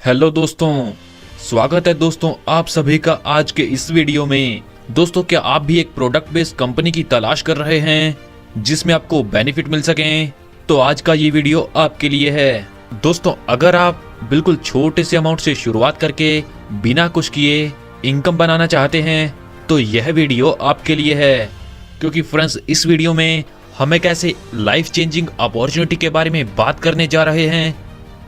Hello दोस्तों, स्वागत है दोस्तों आप सभी का आज के इस वीडियो में। दोस्तों, क्या आप भी एक प्रोडक्ट बेस्ड कंपनी की तलाश कर रहे हैं जिसमें आपको बेनिफिट मिल सकें? तो आज का ये वीडियो आपके लिए है। दोस्तों, अगर आप बिल्कुल छोटे से अमाउंट से शुरुआत करके बिना कुछ किए इनकम बनाना चाहते हैं तो यह वीडियो आपके लिए है, क्योंकि फ्रेंड्स इस वीडियो में हम एक ऐसे लाइफ चेंजिंग अपॉर्चुनिटी के बारे में बात करने जा रहे हैं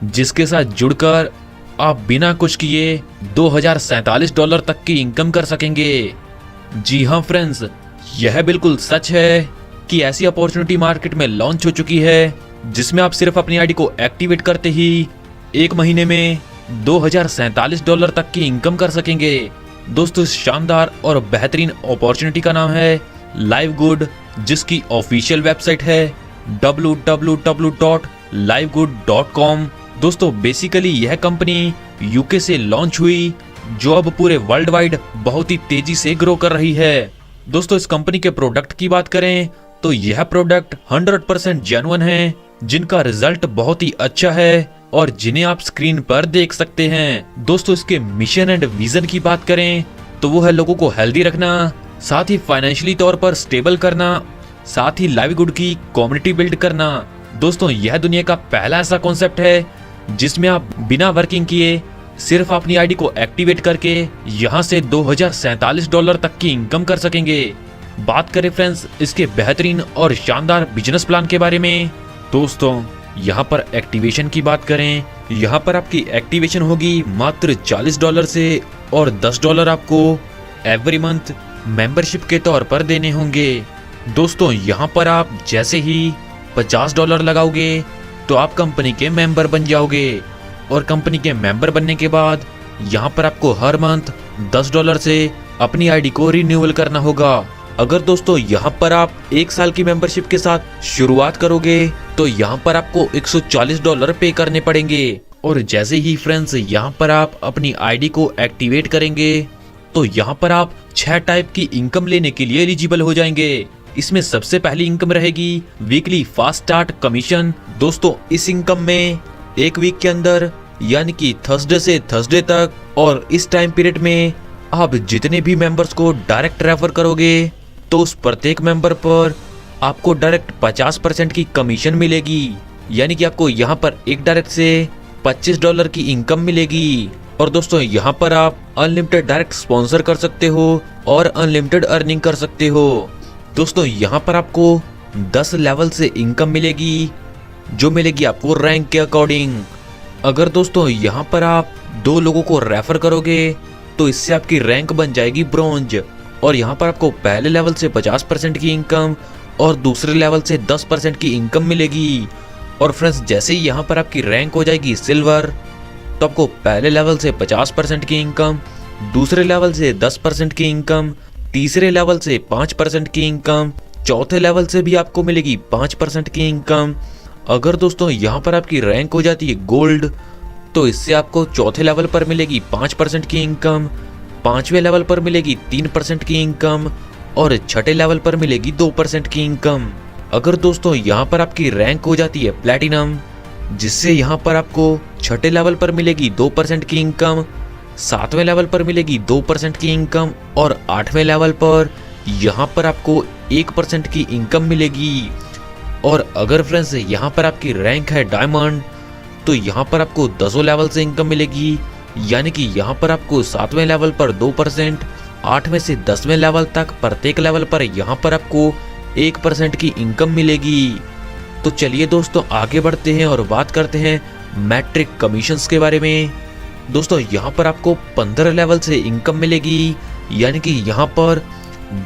जिसके साथ जुड़कर आप बिना कुछ किए $2047 तक की इनकम कर सकेंगे। जी हाँ फ्रेंड्स, यह बिल्कुल सच है कि ऐसी अपॉर्चुनिटी मार्केट में लॉन्च हो चुकी है जिसमें आप सिर्फ अपनी आईडी को एक्टिवेट करते ही एक महीने में $2047 तक की इनकम कर सकेंगे। दोस्तों, इस शानदार और बेहतरीन अपॉर्चुनिटी का नाम है लाइव गुड, जिसकी ऑफिशियल वेबसाइट है www.livegood.com। दोस्तों, बेसिकली यह कंपनी यूके से लॉन्च हुई जो अब पूरे वर्ल्ड वाइड बहुत ही तेजी से ग्रो कर रही है। दोस्तों, इस कंपनी के प्रोडक्ट की बात करें तो यह प्रोडक्ट 100% जेन्युइन है, जिनका रिजल्ट बहुत ही अच्छा है और जिन्हें आप स्क्रीन पर देख सकते हैं। दोस्तों, इसके मिशन एंड विजन की बात करें तो वो है लोगों को हेल्दी रखना, साथ ही फाइनेंशियली तौर पर स्टेबल करना, साथ ही लाइव गुड की कम्युनिटी बिल्ड करना। दोस्तों, यह दुनिया का पहला ऐसा कॉन्सेप्ट है जिसमें आप बिना वर्किंग किए सिर्फ अपनी आईडी को एक्टिवेट करके यहां से $2047 तक की इनकम कर सकेंगे। बात करें फ्रेंड्स इसके बेहतरीन और शानदार बिजनेस प्लान के बारे में। दोस्तों, यहां पर एक्टिवेशन की बात करें, यहां पर आपकी एक्टिवेशन होगी मात्र $40 से और $10 आपको एवरी मंथ मेंबरशिप के तौर पर देने होंगे। दोस्तों, यहां पर आप जैसे ही $50 लगाओगे तो आप कंपनी के मेंबर बन जाओगे और कंपनी के मेंबर बनने के बाद यहाँ पर आपको हर मंथ $10 से अपनी आईडी को रिन्यूअल करना होगा। अगर दोस्तों यहाँ पर आप 1 साल की मेंबरशिप के साथ शुरुआत करोगे तो यहाँ पर आपको $140 पे करने पड़ेंगे और जैसे ही फ्रेंड्स यहाँ पर आप अपनी आईडी को एक्टिवेट करेंगे तो यहाँ पर आप 6 टाइप की इनकम लेने के लिए एलिजिबल हो जाएंगे। इसमें सबसे पहली इनकम रहेगी वीकली फास्ट स्टार्ट कमीशन। दोस्तों, इस इनकम में एक वीक के अंदर यानी कि थर्सडे से थर्सडे तक और इस टाइम पीरियड में आप जितने भी मेंबर्स को डायरेक्ट रेफर करोगे तो उस प्रत्येक मेंबर पर आपको डायरेक्ट 50% की कमीशन मिलेगी, यानी कि आपको यहाँ पर एक डायरेक्ट से $25 की इनकम मिलेगी। और दोस्तों, यहाँ पर आप अनलिमिटेड डायरेक्ट स्पॉन्सर कर सकते हो और अनलिमिटेड अर्निंग कर सकते हो। दोस्तों, यहाँ पर आपको 10 लेवल से इनकम मिलेगी जो मिलेगी आपको रैंक के अकॉर्डिंग। अगर दोस्तों यहाँ पर आप 2 लोगों को रेफर करोगे तो इससे आपकी रैंक बन जाएगी ब्रोंज और यहाँ पर आपको पहले लेवल से 50% की इनकम और दूसरे लेवल से 10% की इनकम मिलेगी। और फ्रेंड्स, जैसे ही यहाँ पर आपकी रैंक हो जाएगी सिल्वर तो आपको पहले लेवल से 50% की इनकम, दूसरे लेवल से 10% की इनकम, तीसरे लेवल से 5% की इनकम, चौथे लेवल से भी आपको मिलेगी 5% की इनकम। अगर दोस्तों यहाँ पर आपकी रैंक हो जाती है गोल्ड तो इससे आपको चौथे लेवल पर मिलेगी 5% की इनकम, 5वें लेवल पर मिलेगी 3% की इनकम और छठे लेवल पर मिलेगी 2% की इनकम। अगर दोस्तों यहाँ पर आपकी रैंक हो जाती है प्लैटिनम, जिससे यहाँ पर आपको छठे लेवल पर मिलेगी 2% की इनकम, 7वें लेवल पर मिलेगी 2% की इनकम और 8वें लेवल पर यहाँ पर आपको 1% की इनकम मिलेगी। और अगर फ्रेंड्स यहाँ पर आपकी रैंक है डायमंड तो यहाँ पर आपको 10 लेवल से इनकम मिलेगी, यानी कि यहाँ पर आपको 7वें लेवल पर 2%, 8वें से 10वें लेवल तक प्रत्येक लेवल पर यहाँ पर आपको 1% की इनकम मिलेगी। तो चलिए दोस्तों आगे बढ़ते हैं और बात करते हैं मैट्रिक कमीशंस के बारे में। दोस्तों, यहाँ पर आपको 15 लेवल से इनकम मिलेगी, यानी कि यहाँ पर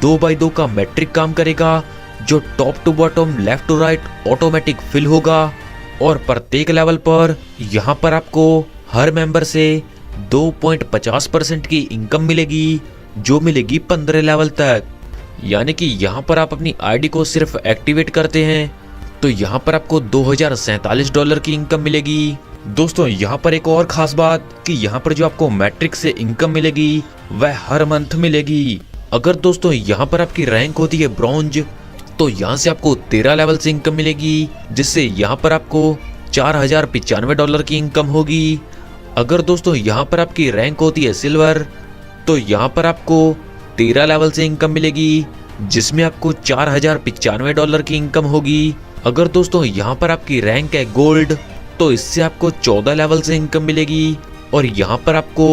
2x2 का मैट्रिक काम करेगा जो top to bottom left to right automatic fill होगा और प्रत्येक लेवल पर यहाँ पर आपको हर मेंबर से 2.50% की इनकम मिलेगी जो मिलेगी 15 लेवल तक। यानी कि यहाँ पर आप अपनी आईडी को सिर्फ एक्टिवेट करते हैं तो यहाँ पर आपको $2047 की इनकम मिलेगी। दोस्तों, यहाँ पर एक और खास बात कि यहाँ पर जो आपको मैट्रिक से इनकम मिलेगी वह हर मंथ मिलेगी। अगर दोस्तों यहाँ पर आपकी रैंक होती है ब्रॉन्ज तो यहाँ से आपको 13 लेवल से इनकम मिलेगी, जिससे यहाँ पर आपको $4095 की इनकम होगी। अगर दोस्तों यहाँ पर आपकी रैंक होती है सिल्वर, तो यहाँ पर आपको 13 लेवल से इनकम मिलेगी, जिसमें आपको $4095 की इनकम होगी। अगर दोस्तों यहाँ पर आपकी रैंक है गोल्ड, तो इससे आपको 14 लेवल से इनकम मिलेगी और यहाँ पर आपको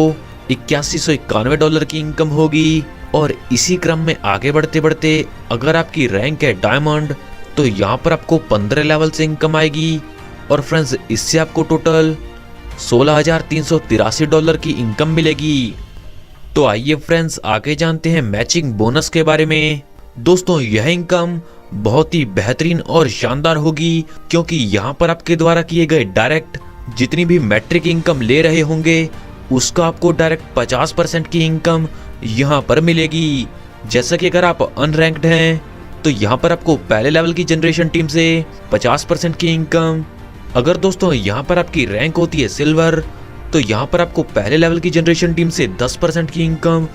$8191 की इनकम होगी। और इसी क्रम में आगे बढ़ते बढ़ते अगर आपकी रैंक है डायमंड, तो यहाँ पर आपको 15 लेवल से इनकम आएगी और फ्रेंड्स इससे आपको टोटल $16,383 की इनकम मिलेगी। तो आइए फ्रेंड्स आगे जानते हैं मैचिंग बोनस के बारे में। दोस्तों यह इनकम बहुत ही बेहतरीन और शानदार होगी, क्योंकि यहाँ पर आपके द्वारा किए गए डायरेक्ट जितनी भी मैट्रिक इनकम ले रहे होंगे उसका आपको डायरेक्ट 50% की इनकम यहाँ पर मिलेगी। जैसा कि अगर आप अनरैंक्ड हैं तो यहाँ पर आपको पहले लेवल की जनरेशन टीम से 50% की इनकम। अगर दोस्तों यहाँ पर आपकी रैंक होती है सिल्वर, तो यहाँ पर आपको पहले लेवल की जनरेशन टीम से 10% की इनकम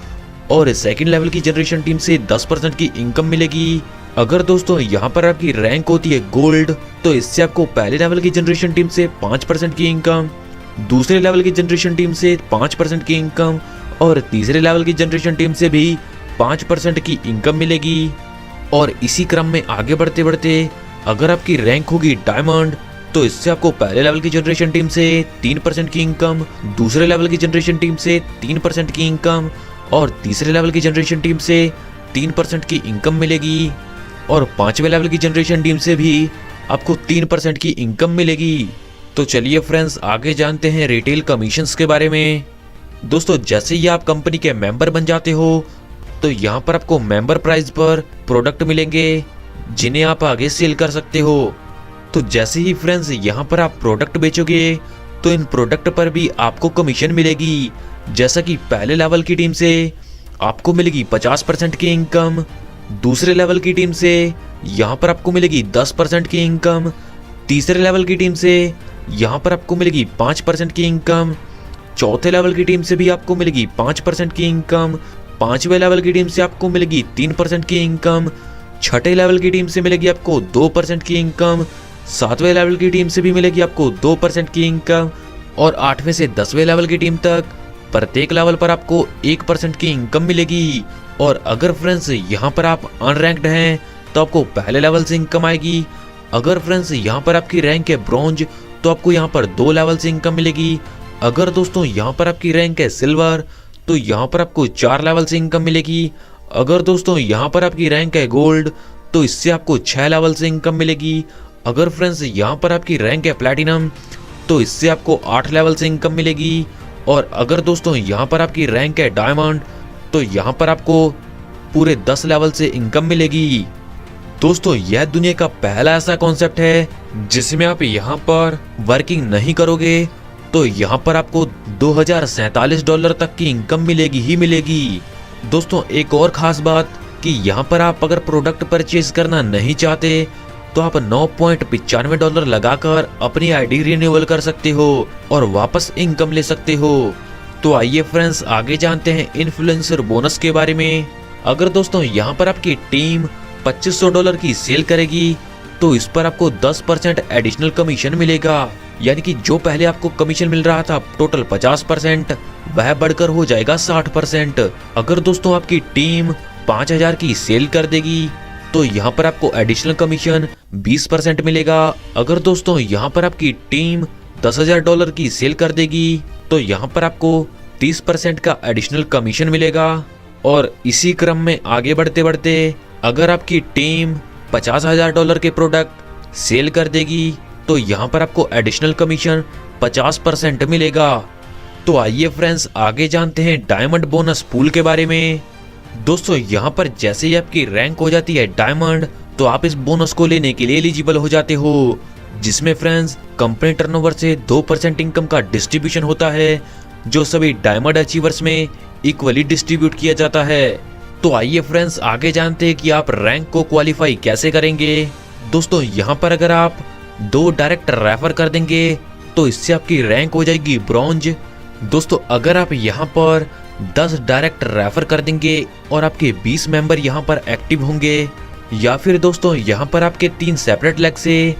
और सेकंड लेवल की जनरेशन टीम से 10% की इनकम मिलेगी। अगर दोस्तों यहाँ पर आपकी रैंक होती है गोल्ड, तो इससे आपको पहले लेवल की जनरेशन टीम से 5% की इनकम, दूसरे लेवल की जनरेशन टीम से 5% की इनकम और तीसरे लेवल की जनरेशन टीम से भी 5% की इनकम मिलेगी। और इसी क्रम में आगे बढ़ते बढ़ते अगर आपकी रैंक होगी डायमंड, तो इससे आपको पहले लेवल की जनरेशन टीम से 3% की इनकम, दूसरे लेवल की जनरेशन टीम से 3% की इनकम और तीसरे लेवल की जनरेशन टीम से 3% की इनकम मिलेगी और पांचवें लेवल की जनरेशन टीम से भी आपको 3% की इनकम मिलेगी। तो चलिए फ्रेंड्स आगे जानते हैं रिटेल कमीशंस के बारे में। दोस्तों जैसे ही आप कंपनी के मेंबर बन जाते हो, तो यहाँ पर आपको मेंबर प्राइस पर प्रोडक्ट मिलेंगे जिन्हें आप आगे सेल कर सकते हो। तो जैसे ही फ्रेंड्स यहाँ पर आप प्रोडक्ट बेचोगे, तो इन प्रोडक्ट पर भी आपको कमीशन मिलेगी। जैसा कि पहले लेवल की टीम से आपको मिलेगी 50% की इनकम, दूसरे लेवल की टीम से यहाँ पर आपको मिलेगी 10% की इनकम, तीसरे लेवल की टीम से यहाँ पर आपको मिलेगी 5% की इनकम, चौथे लेवल की टीम से भी आपको मिलेगी 5% की इनकम, पांचवें लेवल की टीम से आपको मिलेगी 3% की इनकम, छठे लेवल की टीम से मिलेगी आपको 2% की इनकम, सातवें लेवल की टीम से भी मिलेगी आपको 2% की इनकम और 8वें से 10वें लेवल की टीम तक प्रत्येक लेवल पर आपको 1% की इनकम मिलेगी। और अगर फ्रेंड्स यहाँ पर आप अनरैंक्ड हैं तो आपको पहले लेवल से इनकम आएगी। अगर फ्रेंड्स यहाँ पर आपकी रैंक है ब्रॉन्ज, तो आपको यहाँ पर 2 लेवल से इनकम मिलेगी। अगर दोस्तों यहाँ पर आपकी रैंक है सिल्वर, तो यहाँ पर आपको 4 लेवल से इनकम मिलेगी। अगर दोस्तों यहाँ पर आपकी रैंक है गोल्ड, तो इससे आपको 6 लेवल से इनकम मिलेगी। अगर फ्रेंड्स यहाँ पर आपकी रैंक है प्लैटिनम, तो इससे आपको 8 लेवल से इनकम मिलेगी। और अगर दोस्तों यहाँ पर आपकी रैंक है डायमंड, तो यहाँ पर आपको पूरे 10 लेवल से इनकम मिलेगी। दोस्तों यह दुनिया का पहला ऐसा कॉन्सेप्ट है जिसमें आप यहाँ पर वर्किंग नहीं करोगे तो यहाँ पर आपको $2047 तक की इनकम मिलेगी ही मिलेगी। दोस्तों एक और खास बात कि यहाँ पर आप अगर प्रोडक्ट परचेज करना नहीं चाहते तो आप $9.95 लगाकर अपनी आईडी रिन्यूअल कर सकते हो और वापस इनकम ले सकते हो। तो आइए फ्रेंड्स आगे जानते हैं इन्फ्लुएंसर बोनस के बारे में। अगर दोस्तों यहाँ पर आपकी टीम $2500 की सेल करेगी, तो इस पर आपको 10% एडिशनल कमीशन मिलेगा। यानी कि जो पहले आपको कमीशन मिल रहा था टोटल 50%, वह बढ़कर हो जाएगा 60%। अगर दोस्तों आपकी टीम 5000 की सेल कर देगी, तो यहाँ पर आपको एडिशनल कमीशन 20% मिलेगा। अगर दोस्तों यहाँ पर आपकी टीम $10,000 की सेल कर देगी, तो यहाँ पर आपको 30% का एडिशनल कमीशन मिलेगा। और इसी क्रम में आगे बढ़ते बढ़ते अगर आपकी टीम $50,000 के प्रोडक्ट सेल कर देगी, तो यहाँ पर आपको एडिशनल कमीशन 50% मिलेगा। तो आइए फ्रेंड्स आगे जानते हैं डायमंड बोनस पूल के बारे में। दोस्तों यहाँ पर जैसे ही आपकी रैंक हो जाती है डायमंड, तो आप इस बोनस को लेने के लिए एलिजिबल हो जाते हो, जिसमें फ्रेंड्स कंपनी टर्नओवर से 2% इनकम का डिस्ट्रीब्यूशन होता है, जो सभी डायमंड अचीवर्स में इक्वली डिस्ट्रीब्यूट किया जाता है। तो आइए फ्रेंड्स आगे जानते हैं कि आप रैंक को क्वालिफाई कैसे करेंगे। दोस्तों यहाँ पर अगर आप 2 डायरेक्ट रेफर कर देंगे, तो इससे आपकी रैंक हो जाएगी ब्रॉन्ज। दोस्तों अगर आप यहाँ पर 10 डायरेक्ट रेफर कर देंगे और आपके 20 मेंबर यहाँ पर एक्टिव होंगे, या फिर दोस्तों यहाँ पर आपके 3 सेपरेट लेग से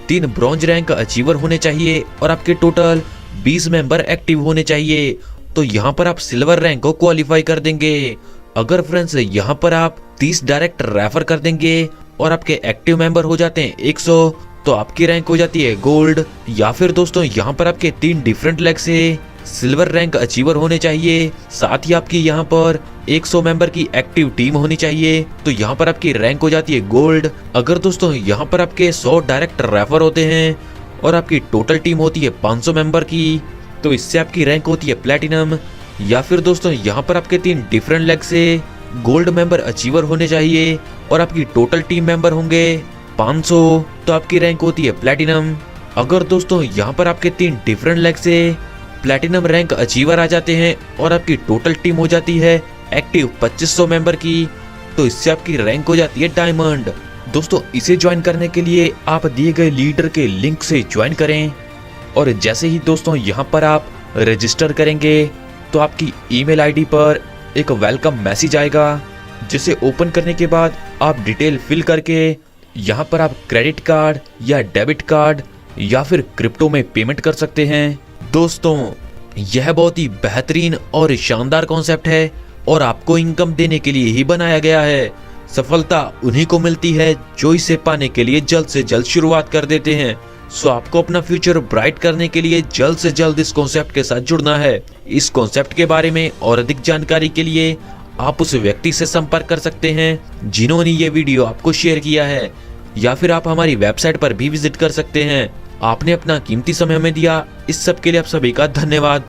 3 ब्रॉन्ज रैंक अचीवर होने चाहिए और आपके टोटल 20 मेंबर एक्टिव होने चाहिए। तो यहाँ पर आप सिल्वर रैंक को क्वालिफाई कर देंगे। अगर फ्रेंड्स यहाँ पर आप 30 डायरेक्ट रेफर कर देंगे और आपके एक्टिव मेंबर हो जाते हैं 100, तो आपकी रैंक हो जाती है गोल्ड। या फिर दोस्तों यहाँ पर आपके 3 डिफरेंट लेग से सिल्वर रैंक अचीवर होने चाहिए। साथ ही आपकी यहाँ पर 100 मेंबर की एक्टिव टीम होनी चाहिए, तो यहाँ पर आपकी रैंक हो जाती है गोल्ड। अगर दोस्तों यहाँ पर आपके 100 डायरेक्ट रेफर होते हैं और आपकी टोटल टीम होती है 500 मेंबर की, तो इससे आपकी रैंक होती है प्लेटिनम। या फिर दोस्तों यहाँ पर आपके 3 डिफरेंट लेग से गोल्ड मेंबर अचीवर होने चाहिए और आपकी टोटल टीम मेंबर होंगे 500, तो आपकी रैंक होती है प्लेटिनम। अगर दोस्तों यहाँ पर आपके 3 डिफरेंट लेग से प्लेटिनम रैंक अचीवर आ जाते हैं और आपकी टोटल टीम हो जाती है एक्टिव 2500 मेंबर की, तो इससे आपकी रैंक हो जाती है डायमंड। दोस्तों इसे ज्वाइन करने के लिए आप दिए गए लीडर के लिंक से ज्वाइन करें, और जैसे ही दोस्तों यहाँ पर आप रजिस्टर करेंगे तो आपकी ईमेल आईडी पर एक वेलकम मैसेज आएगा, जिसे ओपन करने के बाद आप डिटेल फिल करके यहाँ पर आप क्रेडिट कार्ड या डेबिट कार्ड या फिर क्रिप्टो में पेमेंट कर सकते हैं। दोस्तों यह बहुत ही बेहतरीन और शानदार कॉन्सेप्ट है और आपको इनकम देने के लिए ही बनाया गया है। सफलता उन्हीं को मिलती है जो इसे पाने के लिए जल्द से जल्द शुरुआत कर देते हैं। सो आपको अपना फ्यूचर ब्राइट करने के लिए जल्द से जल्द इस कॉन्सेप्ट के साथ जुड़ना है। इस कॉन्सेप्ट के बारे में और अधिक जानकारी के लिए आप उस व्यक्ति से संपर्क कर सकते हैं जिन्होंने ये वीडियो आपको शेयर किया है, या फिर आप हमारी वेबसाइट पर भी विजिट कर सकते हैं। आपने अपना कीमती समय हमें दिया, इस सब के लिए आप सभी का धन्यवाद।